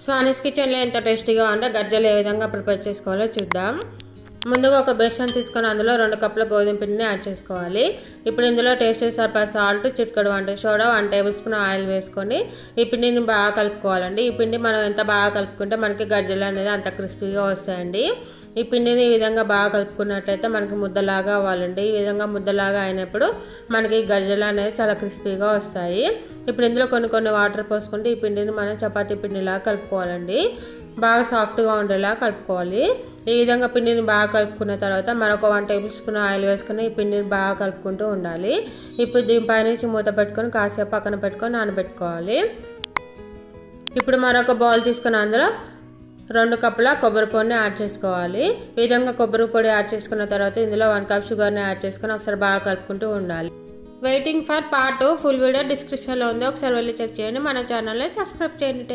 స్వానీస్ కిచెన్లో ఎంత టేస్టీగా ఉంటే గజ్జలు ఏ విధంగా ప్రిపేర్ చేసుకోవాలో చూద్దాం. ముందుగా ఒక బేసన్ తీసుకొని అందులో 2 కప్పుల గోధుమ పిండిని యాడ్ చేసుకోవాలి. ఇప్పుడు ఇందులో టేస్ట్కి సరిపడా సాల్ట్, చిటికెడు వంట సోడా, 1 టేబుల్ స్పూన్ ఆయిల్ వేసుకొని ఈ పిండిని బాగా కలుపుకోవాలండి. ఈ పిండి మనం ఎంత బాగా కలుపుకుంటే మనకి గజ్జలు అనేది అంత క్రిస్పీగా వస్తాయండి. ఈ పిండిని ఈ విధంగా బాగా కలుపుకున్నట్లయితే మనకి ముద్దలాగా అవ్వాలండి. ఈ విధంగా ముద్దలాగా అయినప్పుడు మనకి గజ్జలు అనేది చాలా క్రిస్పీగా వస్తాయి. ఇప్పుడు ఇందులో కొన్ని వాటర్ పోసుకుంటే ఈ పిండిని మనం చపాతీ పిండిలాగా కలుపుకోవాలండి. బాగా సాఫ్ట్గా ఉండేలా కలుపుకోవాలి. ఈ విధంగా పిండిని బాగా కలుపుకున్న తర్వాత మరొక 1 టేబుల్ స్పూన్ ఆయిల్ వేసుకొని ఈ పిండిని బాగా కలుపుకుంటూ ఉండాలి. ఇప్పుడు దీనిపై నుంచి మూత పెట్టుకొని కాసేపు పక్కన పెట్టుకొని నానబెట్టుకోవాలి. ఇప్పుడు మరొక బౌల్ తీసుకొని అందులో 2 కప్పుల కొబ్బరి పొడిని యాడ్ చేసుకోవాలి. ఈ విధంగా కొబ్బరి పొడి యాడ్ చేసుకున్న తర్వాత ఇందులో 1 కప్ షుగర్ని యాడ్ చేసుకొని ఒకసారి బాగా కలుపుకుంటూ ఉండాలి. Waiting for part 2 full video డిస్క్రిప్షన్లో ఉంది, ఒకసారి వెళ్ళి చెక్ చేయండి. మన ఛానల్ని సబ్స్క్రైబ్ చేయండి.